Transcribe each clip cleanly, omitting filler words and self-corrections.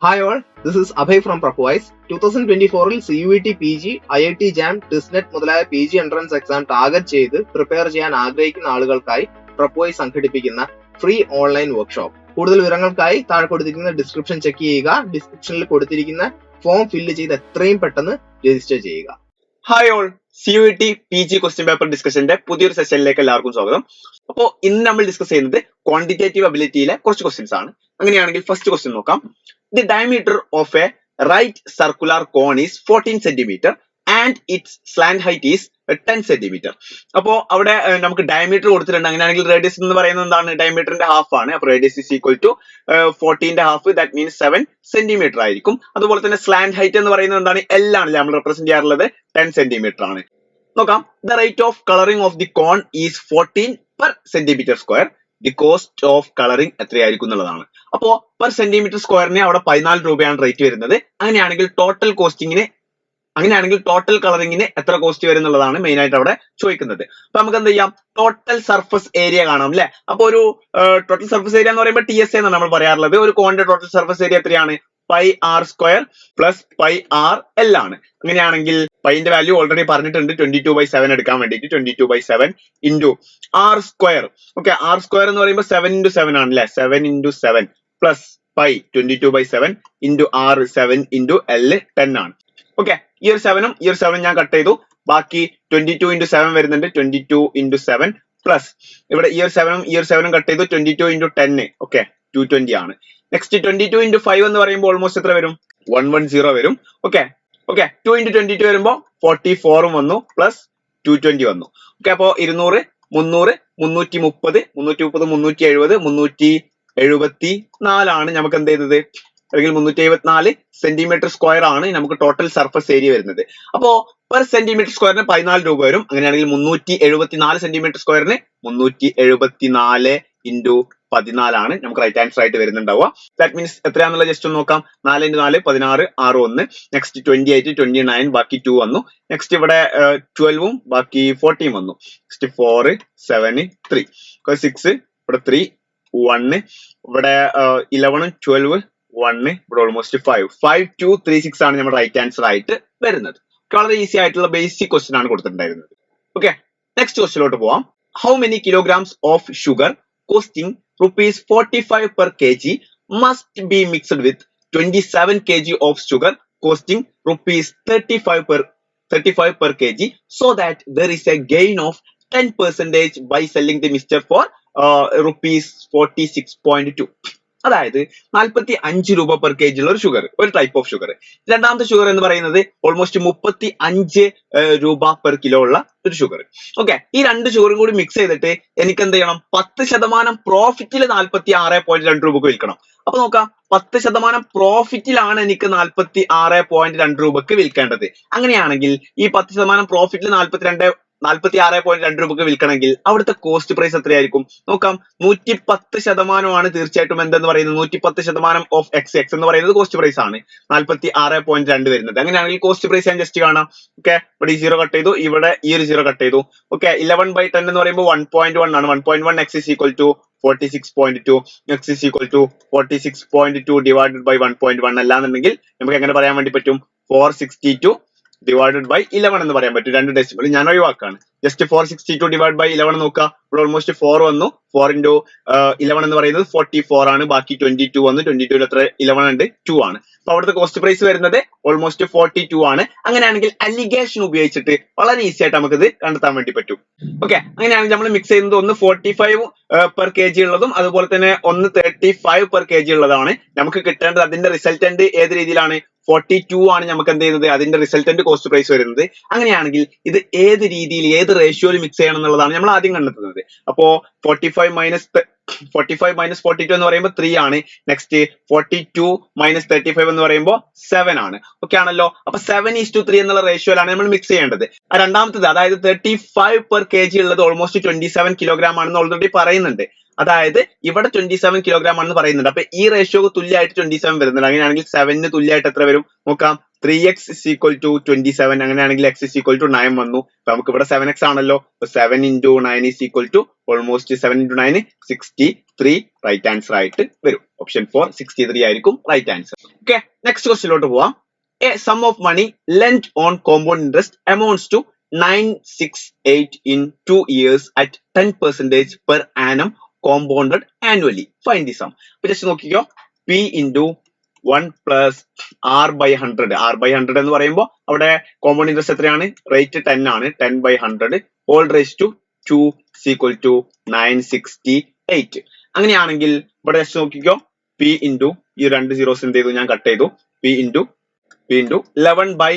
Hi all, this is Abhay from Propwise. 2024-ൽ CUET PG, IIT JAM, TISNET മുതലായ PG entrance exam target ചെയ്ത് prepare ചെയ്യാൻ ആഗ്രഹിക്കുന്ന ആളുകൾക്കായി Propwise സംഘടിപ്പിക്കുന്ന free online workshop. കൂടുതൽ വിവരങ്ങൾക്കായി താഴെ കൊടുത്തിരിക്കുന്ന ഡിസ്ക്രിപ്ഷൻ ചെക്ക് ചെയ്യുക. ഡിസ്ക്രിപ്ഷനിൽ കൊടുത്തിരിക്കുന്ന ഫോം ഫില്ല് ചെയ്ത് എത്രയും പെട്ടെന്ന് രജിസ്റ്റർ ചെയ്യുക. Hi all, CUET PG question paper ഡിസ്കഷന്റെ പുതിയൊരു സെഷനിലേക്ക് എല്ലാവർക്കും സ്വാഗതം. അപ്പോൾ ഇന്ന് നമ്മൾ ഡിസ്കസ് ചെയ്യുന്നത് ക്വാണ്ടിറ്റേറ്റീവ് അബിലിറ്റിയിലെ കുറച്ച് ക്വസ്റ്റ്യൻസ് ആണ്. അങ്ങനെയാണെങ്കിൽ ഫസ്റ്റ് ക്വസ്റ്റ്യൻ നോക്കാം. The diameter of a right circular cone is 14 centimetre and its slant height is 10 centimetre. അപ്പോൾ അവിടെ നമുക്ക് ഡയമീറ്റർ കൊടുത്തിട്ടുണ്ട്. അങ്ങനെയാണെങ്കിൽ റേഡിയസ് എന്ന് പറയുന്നത് എന്താണ്? ഡയമീറ്ററിന്റെ ഹാഫ് ആണ്. അപ്പോൾ റേഡിയസ് ഈസ് ഈക്വൽ ടു 14ന്റെ ഹാഫ്, ദാറ്റ് മീൻസ് 7 സെന്റിമീറ്റർ ആയിരിക്കും. അതുപോലെ തന്നെ സ്ലാന്റ് ഹൈറ്റ് എന്ന് പറയുന്നത് എന്താണ്? L ആണല്ലേ നമ്മൾ റെപ്രസെന്റ് ചെയ്യാറുള്ളത്, 10 സെന്റിമീറ്റർ ആണ്. നോക്കാം. The rate of colouring of the cone is 14 per centimetre square. The cost of colouring എത്രയായിരിക്കും എന്നുള്ളതാണ്. അപ്പോ പെർ സെന്റിമീറ്റർ സ്ക്വയറിന് അവിടെ 14 രൂപയാണ് റേറ്റ് വരുന്നത്. അങ്ങനെയാണെങ്കിൽ ടോട്ടൽ കളറിംഗിന് എത്ര കോസ്റ്റ് വരും എന്നുള്ളതാണ് മെയിൻ ആയിട്ട് അവിടെ ചോദിക്കുന്നത്. അപ്പൊ നമുക്ക് എന്ത് ചെയ്യാം? ടോട്ടൽ സർഫസ് ഏരിയ കാണാം അല്ലെ. അപ്പൊ ഒരു ടോട്ടൽ സർഫസ് ഏരിയ എന്ന് പറയുമ്പോൾ TSA എന്നാണ് നമ്മൾ പറയാറുള്ളത്. ഒരു കോണിന്റെ ടോട്ടൽ സർഫസ് ഏരിയ എത്രയാണ്? Pi r square plus pi r l ആണ്. അങ്ങനെയാണെങ്കിൽ പൈന്റെ വാല്യൂ ഓൾറെഡി പറഞ്ഞിട്ടുണ്ട്, 22/7 എടുക്കാൻ വേണ്ടിയിട്ട് 22/7 into r square. Okay, r square എന്ന് പറയുമ്പോൾ 7 × 7 ആണ് അല്ലെ. 7 × 7 plus pi 22/7 into r 7 into l 10 ആണ്. ഓക്കെ, ഈ ഒരു 7ഉം ഈ ഒരു 7 ഞാൻ കട്ട് ചെയ്തു. ബാക്കി 22 × 7 വരുന്നുണ്ട്. 22 × 7 പ്ലസ് ഇവിടെ ഈ ഒരു 7ഉം ഈ ഒരു 7ഉം കട്ട് ചെയ്തു. 22 × 10 ഓക്കെ 220 ആണ്. നെക്സ്റ്റ് 22 × 5 എന്ന് പറയുമ്പോൾ ഓൾമോസ്റ്റ് എത്ര വരും? 110 വരും. ഓക്കെ 2 × 22 വരുമ്പോൾ 44 വന്നു പ്ലസ് 220 വന്നു. ഓക്കെ, അപ്പോ 200 300 330 370 374 ആണ് നമുക്ക് എന്ത് ചെയ്തത്? അല്ലെങ്കിൽ 374 സെന്റിമീറ്റർ സ്ക്വയർ ആണ് നമുക്ക് ടോട്ടൽ സർഫസ് ഏരിയ വരുന്നത്. അപ്പോ പെർ സെന്റിമീറ്റർ സ്ക്വയറിന് 14 രൂപ വരും. അങ്ങനെയാണെങ്കിൽ 374 സെന്റിമീറ്റർ സ്ക്വയറിന് 374 ഇൻറ്റു 14 ആണ് നമുക്ക് റൈറ്റ് ആൻസർ ആയിട്ട് വരുന്നുണ്ടാവുക. ദാറ്റ് മീൻസ് എത്രയാണെന്നുള്ള ജസ്റ്റ് ഒന്ന് നോക്കാം. 4 × 4 16 6 1. നെക്സ്റ്റ് 28 29 ബാക്കി 2 വന്നു. നെക്സ്റ്റ് ഇവിടെ 12ഉം ബാക്കി 14 വന്നു. നെക്സ്റ്റ് 4 7 3 6 ഇവിടെ 3 1 ഇവിടെ 11 12 1 ഇവിടെ ഓൾമോസ്റ്റ് 5 5 2 3 6 ആണ് നമ്മുടെ റൈറ്റ് ആൻസർ ആയിട്ട് വരുന്നത്. വളരെ ഈസി ആയിട്ടുള്ള ബേസിക് ക്വസ്റ്റ്യൻ ആണ് കൊടുത്തിട്ടുണ്ടായിരുന്നത്. ഓക്കെ, നെക്സ്റ്റ് ക്വസ്റ്റ്യനിലോട്ട് പോവാം. How many kilograms of sugar costing ₹45 per kg must be mixed with 27 kg of sugar costing ₹35 per kg so that there is a gain of 10% by selling the mixture for ₹46.2. അതായത് 45 രൂപ per K G ഉള്ള ഒരു sugar, ഒരു type of sugar. രണ്ടാമത്തെ sugar എന്ന് പറയുന്നത് almost 35 രൂപ per kilo ഉള്ള ഒരു ഷുഗർ. ഓക്കെ, ഈ രണ്ട് ഷുഗറും കൂടി മിക്സ് ചെയ്തിട്ട് എനിക്ക് എന്ത് ചെയ്യണം? 10% പ്രോഫിറ്റിൽ 46.2 രൂപക്ക് വിൽക്കണം. അപ്പൊ നോക്കാം, 10% പ്രോഫിറ്റിലാണ് എനിക്ക് 46.2 രൂപക്ക് വിൽക്കേണ്ടത്. അങ്ങനെയാണെങ്കിൽ ഈ 10% പ്രോഫിറ്റിൽ 46.2 രൂപക്ക് വിൽക്കണമെങ്കിൽ അവിടുത്തെ കോസ്റ്റ് പ്രൈസ് എത്രയായിരിക്കും? നോക്കാം, 110% തീർച്ചയായിട്ടും എന്തെന്ന് പറയുന്നത് 110% ഓഫ് എക്സ് എന്ന് പറയുന്നത് കോസ്റ്റ് പ്രൈസ് ആണ്. 46.2 വരുന്നത്. അങ്ങനെയാണെങ്കിൽ കോസ്റ്റ് പ്രൈസ് ഞാൻ ജസ്റ്റ് കാണാം. ഓക്കെ, ഇവിടെ ഈ 0 കട്ട് ചെയ്തു, ഇവിടെ ഈ ഒരു 0 കട്ട് ചെയ്തു. ഓക്കെ, 11/10 എന്ന് പറയുമ്പോൾ 1.1 ആണ്. 1.1 x is equal to 46.2. x is equal to 46.2 divided by 1.1 അല്ലാന്നുണ്ടെങ്കിൽ നമുക്ക് എങ്ങനെ പറയാൻ വേണ്ടി പറ്റും? 462 divided by 11 എന്ന് പറയാൻ പറ്റും. 2 ഡെസിമൽ ഞാൻ ഒഴിവാക്കാണ്. ജസ്റ്റ് 462 divided by 11 നോക്കുക. ഇവിടെ ഓൾമോസ്റ്റ് 4 വന്നു. 4 × 11 എന്ന് പറയുന്നത് 44 ആണ്. ബാക്കി 22 വന്നു. 22 എത്ര? 11 ഉണ്ട്, 2 ആണ്. അപ്പൊ അവിടുത്തെ കോസ്റ്റ് പ്രൈസ് വരുന്നത് ഓൾമോസ്റ്റ് 42 ആണ്. അങ്ങനെയാണെങ്കിൽ അലിഗേഷൻ ഉപയോഗിച്ചിട്ട് വളരെ ഈസി ആയിട്ട് നമുക്കിത് കണ്ടെത്താൻ വേണ്ടി പറ്റും. ഓക്കെ, അങ്ങനെയാണെങ്കിൽ നമ്മൾ മിക്സ് ചെയ്യുന്നത് ഒന്ന് 45 പെർ കെ ജി ഉള്ളതും അതുപോലെ തന്നെ ഒന്ന് 35 പെർ കെ ജി ഉള്ളതാണ് നമുക്ക് കിട്ടേണ്ടത്. അതിന്റെ റിസൾട്ടന്റ് ഏത് രീതിയിലാണ്? 42 ആണ് നമുക്ക് എന്ത് ചെയ്യുന്നത്? അതിന്റെ റിസൾട്ടന്റ് കോസ്റ്റ് പ്രൈസ് വരുന്നത്. അങ്ങനെയാണെങ്കിൽ ഇത് ഏത് രീതിയിൽ, ഏത് റേഷ്യോയിൽ മിക്സ് ചെയ്യണം എന്നുള്ളതാണ് നമ്മൾ ആദ്യം കണ്ടെത്തുന്നത്. അപ്പോ 45 minus 42 എന്ന് പറയുമ്പോൾ 3 ആണ്. നെക്സ്റ്റ് 42 minus 35 എന്ന് പറയുമ്പോൾ 7 ആണ്. ഓക്കെ ആണല്ലോ. അപ്പൊ 7:3 എന്നുള്ള റേഷ്യോയിലാണ് നമ്മൾ മിക്സ് ചെയ്യേണ്ടത്. രണ്ടാമത്തത്, അതായത് 35 പെർ കെ ജി ഉള്ളത് ഓൾമോസ്റ്റ് 27 കിലോഗ്രാം ആണെന്ന് ഓൾറെഡി പറയുന്നുണ്ട്. അതായത് ഇവിടെ 27 കിലോഗ്രാം ആണെന്ന് പറയുന്നുണ്ട്. അപ്പൊ ഈ റേഷ്യോക്ക് തുല്യമായിട്ട് 27 വരുന്നുണ്ട്. അങ്ങനെയാണെങ്കിൽ 7ന് തുല്യമായിട്ട് എത്ര വരും? നോക്കാം, 3x is equal to 27. അങ്ങനെയാണെങ്കിൽ x is equal to 9 വന്നു. നമുക്ക് ഇവിടെ 7x ആണല്ലോ. 7 into 9 is equal to almost 7 into 9 63 right answer ആയിട്ട് വരും. ഓപ്ഷൻ 4 63 ആയിരിക്കും റൈറ്റ് ആൻസർ. ഓക്കെ, നെക്സ്റ്റ് ക്വസ്റ്റ്യനിലോട്ട് പോവാം. A sum of money lent on compound interest amounts to 968 in 2 years at 10% per annum compounded annually. Find the sum. അപ്പോൾ just നോക്കിക്കോ, p into 1 plus r by 100. r by 100 എന്ന് പറയുമ്പോൾ അവിടെ compound interest എത്രയാണ്? Rate 10 ആണ്. 10 by 100 all raised to 2 is equal to 968. അങ്ങനെയാണെങ്കിൽ ഇവിടെ just നോക്കിക്കോ, p into ഈ രണ്ട് സീറോസ് എന്ത് ചെയ്തു? ഞാൻ കട്ട് ചെയ്തു. p into 11 by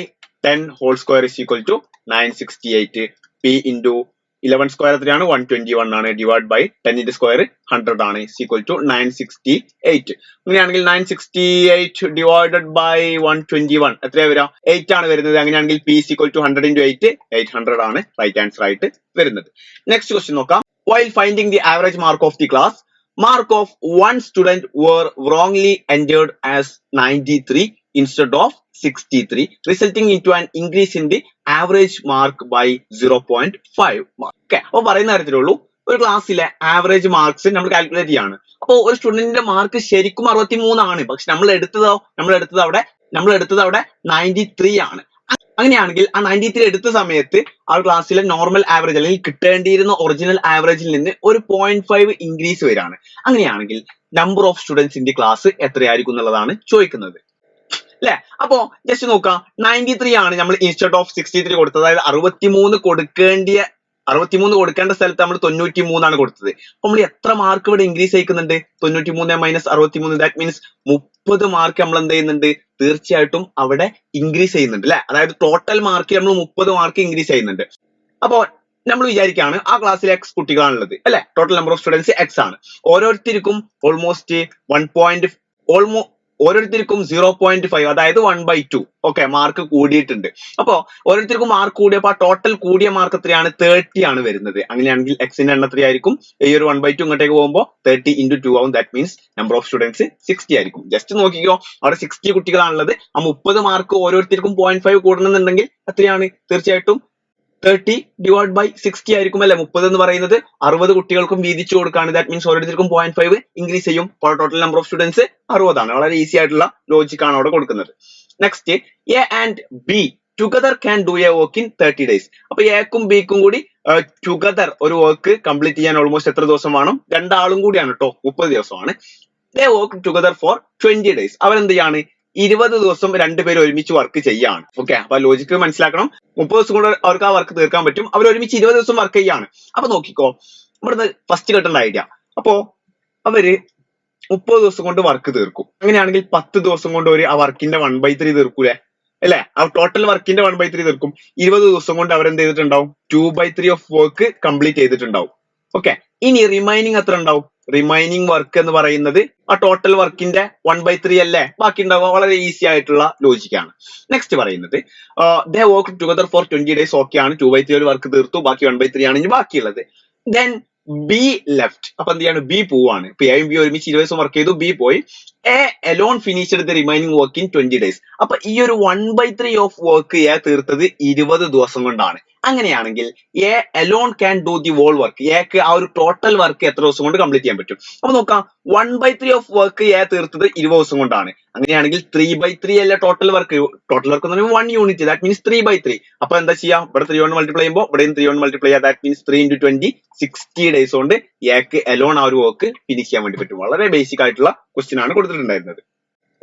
10 whole square is equal to 968. p into 11 square എത്രയാണ്? 121 ആണ്. ഡിവൈഡ് ബൈ 10 ന്റെ സ്ക്വയർ 100 ആണ്. is equal to 968. അങ്ങനെയാണെങ്കിൽ 968 ഡിവൈഡഡ് ബൈ 121 എത്രയാ വരിക? 8 ആണ് വരുന്നത്. അങ്ങനെയാണെങ്കിൽ p is equal to 100 into 8 800 ആണ് റൈറ്റ് ആൻസർ ആയിട്ട് വരുന്നത്. നെക്സ്റ്റ് ക്വസ്റ്റ്യൻ നോക്കാം. while finding the average mark of the class, mark of one student were wrongly entered as 93 instead of 63, resulting into an increase in the average mark by 0.5 mark. Okay, അപ്പോൾ പറയുന്ന കാര്യത്തിലുള്ളൂ, ഒരു ക്ലാസ്സിലെ average marks നമ്മൾ calculate ചെയ്യാണ്. അപ്പോൾ ഒരു സ്റ്റുഡന്റിന്റെ mark ശരിക്കും 63 ആണ്. പക്ഷെ നമ്മൾ എടുത്തത് അവിടെ 93 ആണ്. അങ്ങനെയാണെങ്കിൽ ആ 93 എടുത്ത സമയത്ത് ആ ക്ലാസ്സിലെ നോർമൽ ആവറേജ് അല്ലെങ്കിൽ കിട്ടേണ്ടിയിരുന്ന ഒറിജിനൽ ആവറേജിൽ നിന്ന് ഒരു 0.5 ഇൻക്രീസ് വരികയാണ്. അങ്ങനെയാണെങ്കിൽ number of students in the class എത്രയായിരിക്കും എന്നുള്ളതാണ് ചോദിക്കുന്നത് അല്ലെ. അപ്പോ ജസ്റ്റ് നോക്കാം, 93 ആണ് നമ്മൾ ഇൻസ്റ്റെഡ് ഓഫ് 63 കൊടുത്തത്. അതായത് 63 കൊടുക്കേണ്ട സ്ഥലത്ത് നമ്മൾ 93 ആണ് കൊടുത്തത്. അപ്പൊ നമ്മൾ എത്ര മാർക്ക് ഇവിടെ ഇൻക്രീസ് ചെയ്യിക്കുന്നുണ്ട്? 93 മൈനസ് 63, ദാറ്റ് മീൻസ് 30 മാർക്ക് നമ്മൾ എന്ത് ചെയ്യുന്നുണ്ട്? തീർച്ചയായിട്ടും അവിടെ ഇൻക്രീസ് ചെയ്യുന്നുണ്ട് അല്ലെ. അതായത് ടോട്ടൽ മാർക്ക് നമ്മൾ 30 മാർക്ക് ഇൻക്രീസ് ചെയ്യുന്നുണ്ട്. അപ്പോ നമ്മൾ വിചാരിക്കുകയാണ് ആ ക്ലാസ്സിൽ x കുട്ടികളാണുള്ളത് അല്ലെ. Total number of students x ആണ്. ഓരോരുത്തർക്കും ഓരോരുത്തർക്കും 0.5, അതായത് 1/2 ഓക്കെ മാർക്ക് കൂടിയിട്ടുണ്ട്. അപ്പോ ഓരോരുത്തർക്കും മാർക്ക് കൂടിയപ്പോൾ ആ ടോട്ടൽ കൂടിയ മാർക്ക് എത്രയാണ്? 30 ആണ് വരുന്നത്. അങ്ങനെയാണെങ്കിൽ എക്സിന്റെ എണ്ണം എത്രയായിരിക്കും? ഈ ഒരു 1/2 ഇങ്ങോട്ടേക്ക് പോകുമ്പോൾ 30 into 2 ആവും. That means number of students 60 ആയിരിക്കും. ജസ്റ്റ് നോക്കിക്കോ, അവിടെ 60 കുട്ടികളാണുള്ളത്. ആ 30 മാർക്ക് ഓരോരുത്തർക്കും 0.5 കൂടണമെന്നുണ്ടെങ്കിൽ എത്രയാണ്? തീർച്ചയായിട്ടും 30 ഡിവൈഡ് ബൈ 60 ആയിരിക്കും അല്ലെ. 30 എന്ന് പറയുന്നത് 60 കുട്ടികൾക്കും വീതിച്ചു കൊടുക്കുകയാണ്. ദാറ്റ് മീൻസ് ഓരോരുത്തർക്കും 0.5 ഇൻക്രീസ് ചെയ്യും. ടോട്ടൽ നമ്പർ ഓഫ് സ്റ്റുഡൻസ് 60 ആണ്. വളരെ ഈസി ആയിട്ടുള്ള ലോജിക് ആണ് അവിടെ കൊടുക്കുന്നത്. Next, A and B together can do A work in 30 days. അപ്പൊ എക്കും ബിക്കും കൂടി ടുഗദർ ഒരു വർക്ക് കംപ്ലീറ്റ് ചെയ്യാൻ ഓൾമോസ്റ്റ് എത്ര ദിവസം വേണം? രണ്ടാളും കൂടിയാണ് കേട്ടോ, 30 ദിവസമാണ്. ദേ വർക്ക് ടുഗദർ ഫോർ 20 days. അവരെന്ത് ചെയ്യാണ്? 20 ദിവസം രണ്ടുപേരും ഒരുമിച്ച് വർക്ക് ചെയ്യാണ്. ഓക്കെ, അപ്പൊ ലോജിക്ക് മനസ്സിലാക്കണം. 30 ദിവസം കൊണ്ട് അവർക്ക് ആ വർക്ക് തീർക്കാൻ പറ്റും. അവർ ഒരുമിച്ച് 20 ദിവസം വർക്ക് ചെയ്യാണ്. അപ്പൊ നോക്കിക്കോ, ഇവിടുന്ന് ഫസ്റ്റ് കിട്ടേണ്ട ഐഡിയ. അപ്പോ അവര് 30 ദിവസം കൊണ്ട് വർക്ക് തീർക്കും. അങ്ങനെയാണെങ്കിൽ 10 ദിവസം കൊണ്ട് ഒരു ആ വർക്കിന്റെ 1/3 തീർക്കൂലേ അല്ലെ. ആ ടോട്ടൽ വർക്കിന്റെ 1/3 തീർക്കും. 20 ദിവസം കൊണ്ട് അവരെന്ത് ചെയ്തിട്ടുണ്ടാവും? 2/3 ഓഫ് വർക്ക് കംപ്ലീറ്റ് ചെയ്തിട്ടുണ്ടാവും. ഓക്കെ, ഇനി റിമൈനിങ് എത്ര ഉണ്ടാവും? റിമൈനിങ് വർക്ക് എന്ന് പറയുന്നത് ആ ടോട്ടൽ വർക്കിന്റെ 1/3 അല്ലേ ബാക്കി ഉണ്ടാവുക. വളരെ ഈസി ആയിട്ടുള്ള ലോജിക്കാണ്. നെക്സ്റ്റ് പറയുന്നത് ദേ work together for 20 days. Okay ആണ്, 2/3 ഒരു വർക്ക് തീർത്തു, ബാക്കി 1/3 ആണ് ഇനി ബാക്കിയുള്ളത്. Then B left. അപ്പൊ എന്ത് ചെയ്യാണ്? ബി പോവാണ്. ഇപ്പൊ എയും ബി ഒരുമിച്ച് 20 ദിവസം വർക്ക് ചെയ്തു, ബി പോയി. A alone finished the remaining work in 20 days. അപ്പൊ ഈ ഒരു 1/3 ഓഫ് വർക്ക് എ തീർത്തത് 20 ദിവസം കൊണ്ടാണ്. അങ്ങനെയാണെങ്കിൽ A alone can do the whole work. എക്ക് ആ ഒരു ടോട്ടൽ വർക്ക് എത്ര ദിവസം കൊണ്ട് കംപ്ലീറ്റ് ചെയ്യാൻ പറ്റും? അപ്പൊ നോക്കാം, 1/3 ഓഫ് വർക്ക് എ തീർത്തത് 20 ദിവസം കൊണ്ടാണ്. അങ്ങനെയാണെങ്കിൽ 3/3 അല്ല ടോട്ടൽ വർക്ക്. ടോട്ടൽ വർക്ക് എന്ന് പറയുമ്പോൾ 1 യൂണിറ്റ്, ദാറ്റ് മീൻസ് 3/3. അപ്പൊ എന്താ ചെയ്യാം? ഇവിടെ 3 കൊണ്ട് മൾട്ടിപ്ലൈ ചെയ്യുമ്പോൾ ഇവിടെയും 3 കൊണ്ട് മൾട്ടിപ്ലൈ ചെയ്യാം. ദാറ്റ് മീൻസ് 3 into 20 60 days കൊണ്ട് എക്ക് അലോൺ ആ ഒരു വർക്ക് ഫിനിഷ് ചെയ്യാൻ വേണ്ടി പറ്റും. വളരെ ബേസിക് ആയിട്ടുള്ള ക്വസ്റ്റ്യൻ ആണ് കൊടുത്തിട്ടുണ്ടായിരുന്നത്.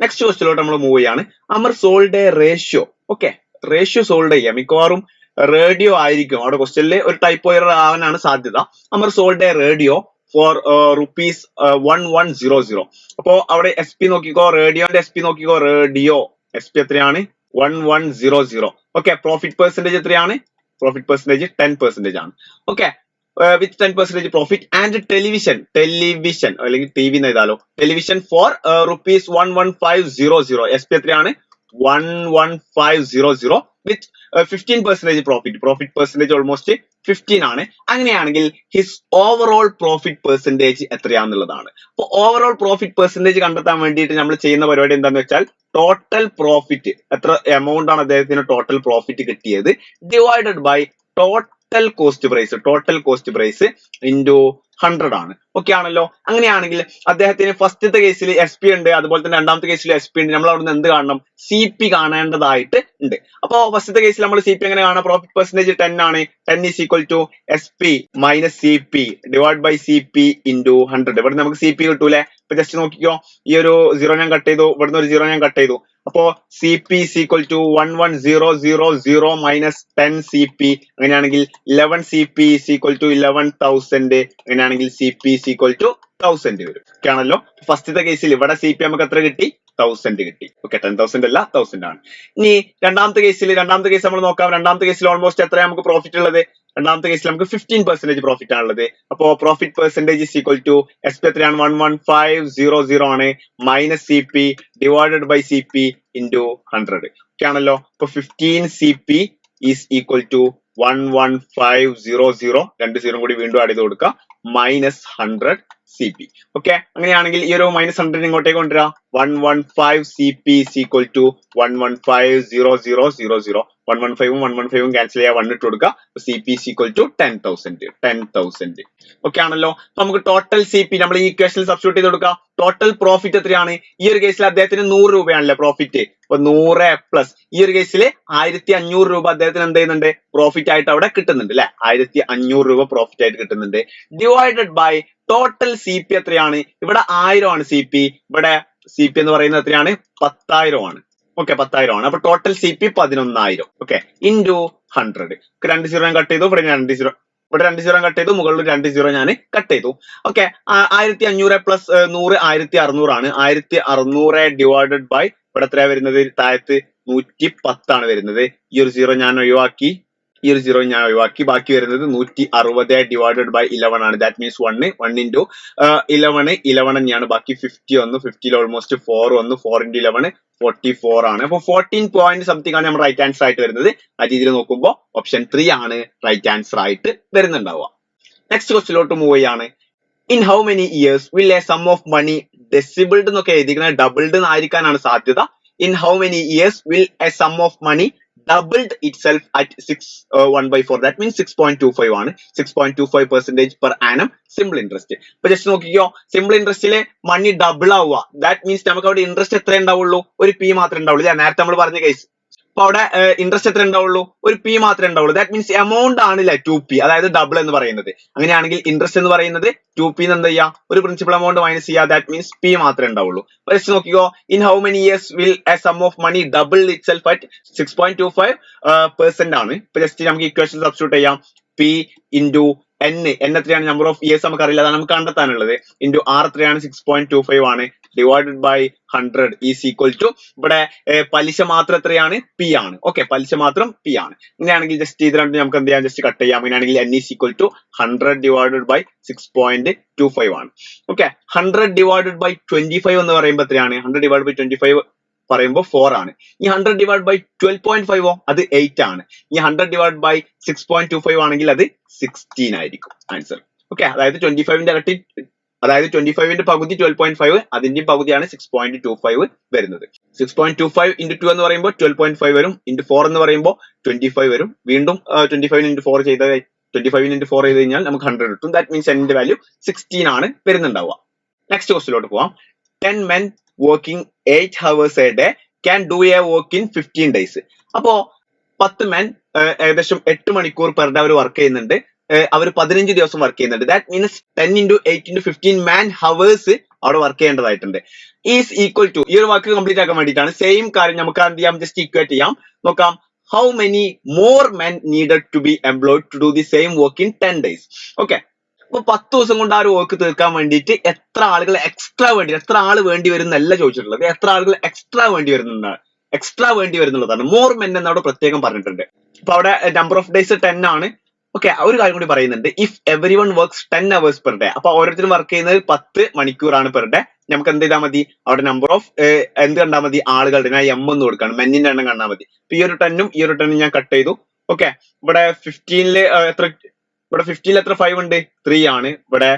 നെക്സ്റ്റ് ക്വസ്റ്റ്യനിലോട്ട് നമ്മൾ മൂവ് ചെയ്യാണ്. Amar sold A ratio. Okay, ratio sold ചെയ്യാം. മിക്കവാറും റേഡിയോ ആയിരിക്കും അവിടെ ക്വസ്റ്റ്യനിൽ ഒരു ടൈപ്പ് എറർ ആവാനാണ് സാധ്യത. Amar sold a radio for rupees 1100. അപ്പോ അവിടെ SP നോക്കിക്കോ, റേഡിയോന്റെ SP നോക്കിക്കോ. റേഡിയോ SP എത്രയാണ്? 1100. ഓക്കെ, പ്രോഫിറ്റ് പെർസെന്റേജ് എത്രയാണ്? പ്രോഫിറ്റ് പെർസെന്റേജ് 10% ആണ്. Okay, with 10% profit. And television അല്ലെങ്കിൽ ടി വി എന്ന് എഴുതാലോ. Television for rupees 11500. SP എത്രയാണ്? 11500 വിത്ത് 15% പ്രോഫിറ്റ് പെർസെന്റേജ് ഓൾമോസ്റ്റ് 15 ആണ്. അങ്ങനെയാണെങ്കിൽ ഹിസ് ഓവറോൾ പ്രോഫിറ്റ് പെർസെന്റേജ് എത്രയാന്നുള്ളതാണ്. അപ്പൊ ഓവറോൾ പ്രോഫിറ്റ് പെർസെന്റേജ് കണ്ടെത്താൻ വേണ്ടിയിട്ട് നമ്മൾ ചെയ്യുന്ന പരിപാടി എന്താന്ന് വെച്ചാൽ ടോട്ടൽ പ്രോഫിറ്റ് എത്ര എമൗണ്ട് ആണ് അദ്ദേഹത്തിന് ടോട്ടൽ പ്രോഫിറ്റ് കിട്ടിയത് divided by total cost price into 100 ആണ്. ഓക്കെ ആണല്ലോ. അങ്ങനെയാണെങ്കിൽ അദ്ദേഹത്തിന് ഫസ്റ്റത്തെ കേസിൽ എസ് പി ഉണ്ട്, അതുപോലെ തന്നെ രണ്ടാമത്തെ കേസിൽ എസ് പി ഉണ്ട്. നമ്മൾ അവിടുന്ന് എന്ത് കാണണം? സി പി കാണേണ്ടതായിട്ട് ഉണ്ട്. അപ്പോ ഫസ്റ്റത്തെ കേസിൽ നമ്മൾ സി പി എങ്ങനെ കാണാം? പ്രോഫിറ്റ് പെർസെന്റേജ് 10 ആണ്. 10 is equal to S P minus C P divide by C P into 100. ഇവിടെ നമുക്ക് സി പി കിട്ടൂലേ? ഇപ്പൊ ജസ്റ്റ് നോക്കിക്കോ, ഈ ഒരു 0 ഞാൻ കട്ട് ചെയ്തു, ഇവിടുന്ന് ഒരു 0 ഞാൻ കട്ട് ചെയ്തു. അപ്പോ C P is equal to 11000 minus 10 C P. അങ്ങനെയാണെങ്കിൽ 11 C P is equal to 11,000. അങ്ങനെയാണെങ്കിൽ C P is equal to 1000 വരും. ഓക്കെ ആണല്ലോ. ഫസ്റ്റത്തെ കേസിൽ ഇവിടെ സി പി നമുക്ക് എത്ര കിട്ടി? 1000 കിട്ടി. ഓക്കെ, 10,000 അല്ല 1000 ആണ്. ഇനി രണ്ടാമത്തെ കേസ് നമ്മൾ നോക്കാം. രണ്ടാമത്തെ കേസിൽ ഓൾമോസ്റ്റ് എത്രയാണ് നമുക്ക് പ്രോഫിറ്റ് ഉള്ളത്? രണ്ടാമത്തെ കേസിൽ നമുക്ക് 15% പ്രോഫിറ്റ് ആണുള്ളത്. അപ്പോ profit percentage is equal to S P എത്രയാണ്? 11500 ആണ് minus C P divided by C P into 100. Okay ആണല്ലോ. അപ്പൊ 15 C P is equal to 11500, 2 0 കൂടി വീണ്ടും ആഡ് ചെയ്ത് കൊടുക്കുക, മൈനസ് 100 സി പി. ഓക്കെ, അങ്ങനെയാണെങ്കിൽ ഈ ഒരു മൈനസ് 100 ഇങ്ങോട്ടേക്ക് കൊണ്ടുവരാം. 115 C P is equal to 1150000. 115ഉം 115ഉം ക്യാൻസൽ ചെയ്യാൻ 1 ഇട്ട് കൊടുക്കുക. C P is equal to 10,000. Okay ആണല്ലോ. അപ്പൊ നമുക്ക് ടോട്ടൽ സി പി നമ്മൾ ഈ ഇക്വേഷനിൽ സബ്സ്റ്റിറ്റ്യൂട്ട് ചെയ്ത് കൊടുക്കാം. ടോട്ടൽ പ്രോഫിറ്റ് എത്രയാണ്? ഈ ഒരു കേസിൽ അദ്ദേഹത്തിന് 100 രൂപയാണല്ലേ പ്രോഫിറ്റ്. അപ്പൊ 100 പ്ലസ് ഈ ഒരു കേസിൽ 1500 രൂപ അദ്ദേഹത്തിന് എന്ത് ചെയ്യുന്നുണ്ട്? പ്രോഫിറ്റ് ആയിട്ട് അവിടെ കിട്ടുന്നുണ്ട് അല്ലെ? 1500 രൂപ പ്രോഫിറ്റ് ആയിട്ട് കിട്ടുന്നുണ്ട്. Divided by total C P എത്രയാണ്? ഇവിടെ 1000 ആണ് സി പി. ഇവിടെ സി പി എന്ന് പറയുന്നത് എത്രയാണ്? 10,000 ആണ്. ഓക്കെ, 10,000 ആണ്. അപ്പൊ total C P 11,000. Okay, into 100. 2 0 ഞാൻ കട്ട് ചെയ്തു, ഇവിടെ 2 0 കട്ട് ചെയ്തു, മുകളിൽ 2 0 ഞാൻ കട്ട് ചെയ്തു. ഓക്കെ, 1500 പ്ലസ് 100 1600 ആണ്. 1600 ഡിവൈഡഡ് ബൈ ഇവിടെ എത്രയാ വരുന്നത്? താഴത്ത് 110 ആണ് വരുന്നത്. ഈ ഒരു 0 ഞാൻ ഒഴിവാക്കി, ബാക്കി വരുന്നത് 160 ഡിവൈഡഡ് ബൈ 11 ആണ്. ദാറ്റ് മീൻസ് 1 ഇൻറ്റു 11 തന്നെയാണ്. ബാക്കി 50 വന്നു, 50ൽ ഓൾമോസ്റ്റ് 4 വന്നു. 4 ഇൻറ്റു 11 44 ആണ്. അപ്പൊ 14 പോയിന്റ് സംതിങ് ആണ് നമ്മുടെ റൈറ്റ് ആൻസർ ആയിട്ട് വരുന്നത്. ആ രീതിയിൽ നോക്കുമ്പോൾ ഓപ്ഷൻ 3 ആണ് റൈറ്റ് ആൻസർ ആയിട്ട് വരുന്നുണ്ടാവുക. നെക്സ്റ്റ് ക്വസ്റ്റിലോട്ട് മൂവ് ചെയ്യാണ്. In how many years will a sum of money ഡെസിബിൾഡ് എന്നൊക്കെ എഴുതിക്കുന്നത് ഡബിൾഡ് എന്നായിരിക്കാനാണ് സാധ്യത. In how many years will a sum of money doubled itself at 1/4. That means 6.25 ആണ്. 6.25% per annum simple interest. ഇപ്പൊ ജസ്റ്റ് നോക്കിക്കോ, സിമ്പിൾ ഇൻട്രസ്റ്റിലെ മണി double ആവുക. That means നമുക്ക് അവിടെ ഇൻട്രസ്റ്റ് എത്ര ഉണ്ടാവുള്ളൂ? ഒരു പി മാത്രമേ ഉണ്ടാവുള്ളൂ. നേരത്തെ നമ്മൾ പറഞ്ഞ കേസ്. അപ്പൊ അവിടെ ഇൻട്രസ്റ്റ് എത്ര ഉണ്ടാവുള്ളൂ? ഒരു പി മാത്രമേ ഉണ്ടാവുള്ളൂ. ദാറ്റ് മീൻസ് എമൗണ്ട് ആണല്ലേ 2p, അതായത് ഡബിൾ എന്ന് പറയുന്നത്. അങ്ങനെയാണെങ്കിൽ ഇൻട്രസ്റ്റ് എന്ന് പറയുന്നത് 2p എന്താ ചെയ്യാ? ഒരു പ്രിൻസിപ്പൽ എമൗണ്ട് മൈനസ് ചെയ്യുക. ദാറ്റ് മീൻസ് p മാത്രമേ ഉണ്ടാവുള്ളൂ. ജസ്റ്റ് നോക്കിക്കോ, in how many years will a sum of money double itself at 6.25% ആണ്. ഇപ്പൊ ജസ്റ്റ് നമുക്ക് ഇക്വേഷൻ സബ്സ്റ്റിറ്റ്യൂട്ട് ചെയ്യാം. p ഇൻറ്റു n എത്രയാണ്? നമ്പർ ഓഫ് ഇയേഴ്സ് നമുക്ക് അറിയില്ല, അതാണ് നമുക്ക് കണ്ടെത്താനുള്ളത്. ഇൻറ്റു r എത്രയാണ്? 6.25 ആണ്. Divided by 100 is equal to ഇവിടെ പലിശ മാത്രം എത്രയാണ്? p ആണ്. ഓക്കെ, പലിശ മാത്രം p ആണ്. അങ്ങനെയാണെങ്കിൽ ജസ്റ്റ് ഇത് രണ്ടും നമുക്ക് എന്ത് ചെയ്യാം? ജസ്റ്റ് കട്ട് ചെയ്യാം. അങ്ങനെയാണെങ്കിൽ n is equal to 100 divided by 6.25 ആണ്. ഓക്കെ, 100 ഡിവൈഡഡ് ബൈ 25 എന്ന് പറയുമ്പോൾ എത്രയാണ്? 100 ഡിവൈഡ് ബൈ 25 പറയുമ്പോൾ 4 ആണ്. ഈ 100 ഡിവൈഡ് ബൈ 12.5 അത് 8 ആണ്. ഈ 100 ഡിവൈഡ് ബൈ 6.25 ആണെങ്കിൽ അത് 16 ആയിരിക്കും ആൻസർ. ഓക്കെ, അതായത് 25ന്റെ ഇരട്ടി, അതായത് 25ന്റെ പകുതി 12.5, അതിന്റെ പകുതിയാണ് 6.25 വരുന്നത്. 6.25 ഇൻറ്റു 2 എന്ന് പറയുമ്പോൾ 12.5 വരും. ഇൻറ്റു 4 എന്ന് പറയുമ്പോൾ 25 വരും. വീണ്ടും 25 ഇൻറ്റു 4 ചെയ്ത് 25 ഇൻറ്റു 4 ചെയ്ത് കഴിഞ്ഞാൽ നമുക്ക് 100 കിട്ടും. ദാറ്റ് മീൻസ് എന്റെ വാല്യൂ 16 ആണ് വരുന്നുണ്ടാവുക. നെക്സ്റ്റ് ക്വസ്റ്റിലോട്ട് പോവാം. 10 men working 8 hours a day can do a work in 15 days. അപ്പോ 10 men ഏകദേശം 8 മണിക്കൂർ പെർ ഡേ അവർ വർക്ക് ചെയ്യുന്നുണ്ട്. അവർ 15 ദിവസം വർക്ക് ചെയ്യുന്നുണ്ട്. That means 10 into 8 into 15 man hours അവിടെ വർക്ക് ചെയ്യേണ്ടതായിട്ടുണ്ട്. ഈസ് ഈക്വൽ ടു, ഈ ഒരു വാക്ക് കംപ്ലീറ്റ് ആക്കാൻ വേണ്ടിയിട്ടാണ്. സെയിം കാര്യം നമുക്ക് എന്ത് ചെയ്യാം? ജസ്റ്റ് ഈക്വേറ്റ് ചെയ്യാം. നോക്കാം. How many more men needed to be employed to do the same work in 10 days. Okay, അപ്പൊ 10 ദിവസം കൊണ്ട് ആ ഒരു വർക്ക് തീർക്കാൻ വേണ്ടിയിട്ട് എത്ര ആളുകൾ എക്സ്ട്രാ വേണ്ടി വരും എന്നല്ല ചോദിച്ചിട്ടുള്ളത്. എത്ര ആളുകൾ എക്സ്ട്രാ വേണ്ടി വരുന്നുള്ളതാണ്. മോർ മെൻ എന്നവിടെ പ്രത്യേകം പറഞ്ഞിട്ടുണ്ട്. അപ്പൊ അവിടെ നമ്പർ ഓഫ് ഡേയ്സ് 10 ആണ്. ഓക്കെ, ഒരു കാര്യം കൂടി പറയുന്നുണ്ട്. If every one works 10 hours per day, അപ്പൊ ഓരോരുത്തരും വർക്ക് ചെയ്യുന്നത് 10 മണിക്കൂറാണ് പെർ ഡേ. നമുക്ക് എന്ത് ചെയ്താൽ മതി? അവിടെ നമ്പർ ഓഫ് എന്ത് കണ്ടാൽ മതി? ആളുകളുടെ. ഞാൻ m എന്ന് കൊടുക്കണം, മെന്നിന്റെ എണ്ണം കണ്ടാൽ മതി. അപ്പൊ ഈ ഒരു 10ഉം ഈ ഒരു 10ഉം ഞാൻ കട്ട് ചെയ്തു. ഓക്കെ, ഇവിടെ 15ല് എത്ര? ഇവിടെ 15ൽ എത്ര 5 ഉണ്ട്? 3 ആണ്. ഇവിടെ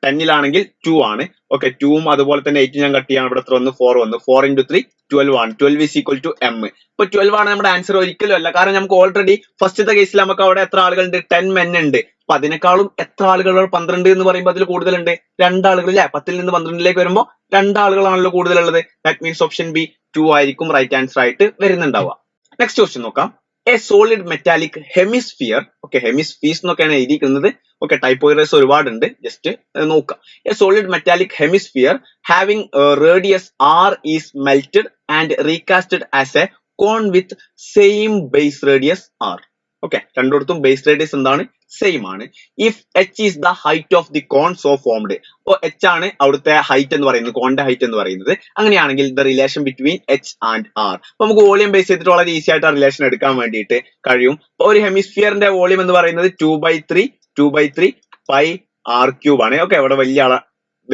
10ലാണെങ്കിൽ 2 ആണ്. ഓക്കെ, 2ഉം അതുപോലെ തന്നെ 8 ഞാൻ കട്ട് ചെയ്യാണ്. ഇവിടെ എത്ര വന്നു? 4 വന്നു. 4 ഇൻറ്റു 3 12 ആണ്. 12 is equal to m. ഇപ്പൊ 12 ആണ് നമ്മുടെ ആൻസർ ഒരിക്കലും അല്ല. കാരണം നമുക്ക് ഓൾറെഡി ഫസ്റ്റത്തെ കേസിൽ നമുക്ക് അവിടെ എത്ര ആളുകളുണ്ട്? 10 men ഉണ്ട്. അപ്പൊ അതിനേക്കാളും എത്ര ആളുകൾ? 12 എന്ന് പറയുമ്പോൾ അതിൽ കൂടുതലുണ്ട്. 2 ആളുകൾ അല്ലെ? 10 നിന്ന് 12ലേക്ക് വരുമ്പോൾ 2 ആളുകളാണല്ലോ കൂടുതലുള്ളത്. ദാറ്റ് മീൻസ് ഓപ്ഷൻ ബി 2 ആയിരിക്കും റൈറ്റ് ആൻസർ ആയിട്ട് വരുന്നുണ്ടാവുക. നെക്സ്റ്റ് ക്വസ്റ്റ്യൻ നോക്കാം. A solid metallic hemisphere, okay hemispheres എന്നൊക്കെയാണ് എഴുതിയിരിക്കുന്നത്. ഓക്കെ ടൈപ്പ് എറേഴ്സ് ഒരുപാടുണ്ട്, ജസ്റ്റ് നോക്കാം. A solid metallic hemisphere having radius r is melted and recasted as a cone with same base radius r. Okay രണ്ടിടത്തും base radius എന്താണ്? Same ആണ്. If h is the height of the cone so formed, അപ്പോൾ h ആണ് അവിടുത്തെ height എന്ന് പറയുന്നത്, കോണിന്റെ height എന്ന് പറയുന്നത്. അങ്ങനെയാണെങ്കിൽ the relation between h and r, അപ്പൊ നമുക്ക് വോളിയം ബേസ് ചെയ്തിട്ട് വളരെ ഈസി ആയിട്ട് ആ റിലേഷൻ എടുക്കാൻ വേണ്ടിയിട്ട് കഴിയും. അപ്പൊ ഒരു ഹെമിസ്ഫിയറിന്റെ വോളിയം എന്ന് പറയുന്നത് 2/3 പൈ r ക്യൂബ് ആണ്. ഓക്കെ ഇവിടെ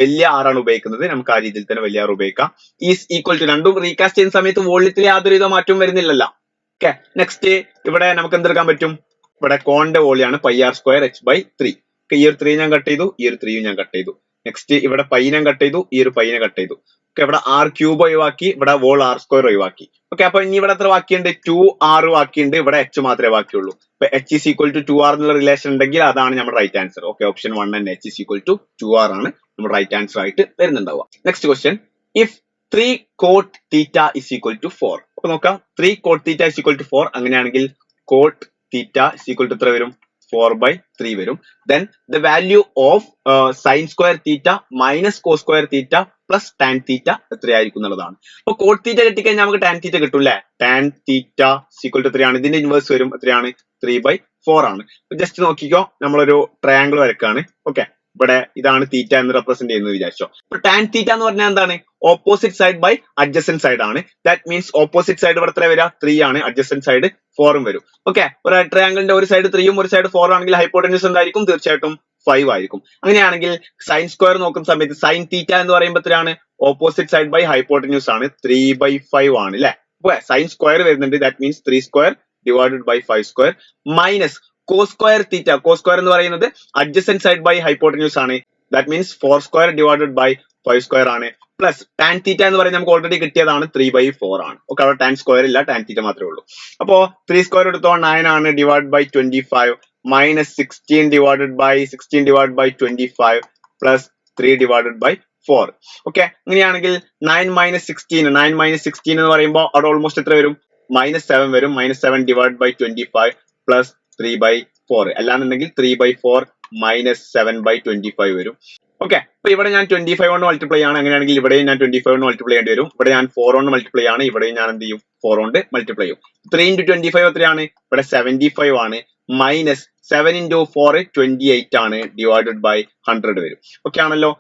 വലിയ ആറാണ് ഉപയോഗിക്കുന്നത്, നമുക്ക് ആ രീതിയിൽ തന്നെ വലിയ ആർ ഉപയോഗിക്കാം. ഈസ് ഈക്വൽ ടു, രണ്ടും റീകാസ്റ്റ് ചെയ്യുന്ന സമയത്ത് വോളിയത്തിൽ യാതൊരുവിധ മാറ്റവും വരുന്നില്ലല്ലോ. ഓക്കെ നെക്സ്റ്റ് ഇവിടെ നമുക്ക് എന്തെടുക്കാൻ പറ്റും? ഇവിടെ കോണിന്റെ വോളിയാണ് πr² h/3. ഈ ഒരു 3 ഞാൻ കട്ട് ചെയ്തു, ഈ ഒരു 3 ഞാൻ കട്ട് ചെയ്തു. നെക്സ്റ്റ് ഇവിടെ പൈ ഞാൻ കട്ട് ചെയ്തു, ഈ ഒരു പൈനെ കട്ട് ചെയ്തു. ഓക്കെ ഇവിടെ r ക്യൂബ് ഒഴിവാക്കി, ഇവിടെ വോൾ r² ഒഴിവാക്കി. ഓക്കെ അപ്പൊ ഇനി ഇവിടെ എത്ര ബാക്കിയുണ്ട്? 2r ബാക്കിയുണ്ട്, ഇവിടെ h മാത്രമേ ബാക്കിയുള്ളൂ. അപ്പൊ h is equal to 2r എന്നുള്ള റിലേഷൻ ഉണ്ടെങ്കിൽ അതാണ് നമ്മുടെ റൈറ്റ് ആൻസർ. ഓക്കെ ഓപ്ഷൻ 1 തന്നെ h is equal to 2r ആണ് നമ്മുടെ റൈറ്റ് ആൻസർ ആയിട്ട് വരുന്നുണ്ടാവുക. Next question. If 3 cot theta is equal to 4. അപ്പൊ നോക്കാം 3 cot theta is equal to 4. അങ്ങനെയാണെങ്കിൽ cot theta is equal to എത്ര വരും? 4/3 വരും. Then the value of sin square theta minus cos square theta plus tan theta എത്രയായിരിക്കും എന്നുള്ളതാണ്. അപ്പൊ cot theta കിട്ടിക്കഴിഞ്ഞാൽ നമുക്ക് tan theta കിട്ടും അല്ലെ? tan theta is equal to 3 ആണ്. ഇതിന്റെ ഇൻവേഴ്സ് വരും എത്രയാണ്? 3/4 ആണ്. ജസ്റ്റ് നോക്കിക്കോ, നമ്മളൊരു ട്രയാങ്കിൾ വരക്കാണ്. ഓക്കെ ഇവിടെ ഇതാണ് തീറ്റ എന്ന് റെപ്രസെന്റ് ചെയ്യുന്നത് വിചാരിച്ചോ. അപ്പൊ ടാൻ തീറ്റ എന്ന് പറഞ്ഞാൽ എന്താണ്? Opposite side by adjacent side ആണ്. ദാറ്റ് മീൻസ് ഓപ്പോസിറ്റ് സൈഡ് ഇവിടെ എത്ര വരിക? 3 ആണ്, അഡ്ജസന്റ് സൈഡ് 4 വരും. ഓക്കെ ഒരു ട്രയാങ്കിളിന്റെ ഒരു സൈഡ് 3 ഒരു സൈഡ് 4 ആണെങ്കിൽ ഹൈപ്പോട്ടന്യൂസ് എന്തായിരിക്കും? തീർച്ചയായിട്ടും 5 ആയിരിക്കും. അങ്ങനെയാണെങ്കിൽ സൈൻ സ്ക്വയർ നോക്കുന്ന സമയത്ത് സൈൻ തീറ്റ എന്ന് പറയുമ്പോൾ എത്രയാണ്? ഓപ്പോസിറ്റ് സൈഡ് ബൈ ഹൈപ്പോട്ടന്യൂസ് ആണ്, 3/5 ആണ് അല്ലെ? അപ്പൊ സൈൻ സ്ക്വയർ വരുന്നുണ്ട്, that means 3² divided by 5² minus cos square theta. cos square എന്ന് പറയുന്നത് adjacent side by hypotenuse ആണ്, that means 4² divided by 5² ആണ്, പ്ലസ് tan theta എന്ന് പറയുന്നത് നമുക്ക് ഓൾറെഡി കിട്ടിയതാണ് 3/4 ആണ്. ഓക്കെ അവിടെ tan square ഇല്ല, tan theta മാത്രമേ ഉള്ളൂ. അപ്പോ 3² എടുത്തോ 9 ആണ്, divide by 25 minus 16 divided by 25 plus 3 divided by 4. Okay അങ്ങനെയാണെങ്കിൽ 9 - 16 എന്ന് പറയുമ്പോൾ അവിടെ ഓൾമോസ്റ്റ് എത്ര വരും? -7 വരും. -7 ഡിവൈഡ് ബൈ 25 പ്ലസ് 3/4 അല്ലാന്നുണ്ടെങ്കിൽ 3/4 മൈനസ് 7/25 വരും. ഓക്കെ അപ്പൊ ഇവിടെ ഞാൻ 25 കൊണ്ട് മൾട്ടിപ്ലൈ ആണ്. അങ്ങനെയാണെങ്കിൽ ഇവിടെയും ഞാൻ 25 കൊണ്ട് മൾട്ടിപ്ലൈ ചെയ്യേണ്ടി വരും. ഇവിടെ ഞാൻ 4 കൊണ്ട് മൾട്ടിപ്ലൈ ആണ്, ഇവിടെയും ഞാൻ എന്ത് ചെയ്യും? 4 കൊണ്ട് മൾട്ടിപ്ലൈ ചെയ്യും. 3 × 25 എത്രയാണ്? ഇവിടെ 75 ആണ്, മൈനസ് 7 × 4 28 ആണ്, ഡിവൈഡഡ് ബൈ 100 വരും. ഓക്കെ ആണല്ലോ.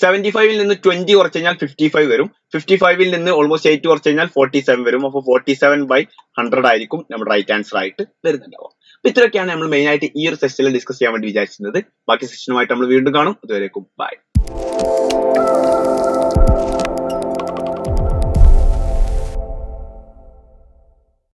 75 നിന്ന് 20 കുറച്ച് കഴിഞ്ഞാൽ 55 വരും. 55 നിന്ന് ഓൾമോസ്റ്റ് 8 കുറച്ച് കഴിഞ്ഞാൽ 47 വരും. അപ്പൊ 47/100 ആയിരിക്കും നമ്മുടെ റൈറ്റ് ആൻസർ ആയിട്ട് വരുന്നുണ്ടാവും. അപ്പൊ ഇത്രയൊക്കെയാണ് നമ്മൾ മെയിൻ ആയിട്ട് ഈ ഒരു സെഷനിൽ ഡിസ്കസ് ചെയ്യാൻ വേണ്ടി വിചാരിച്ചിരുന്നത്. ബാക്കി സെഷനുമായിട്ട് നമ്മൾ വീണ്ടും കാണും. അതുവരേക്കും ബൈ.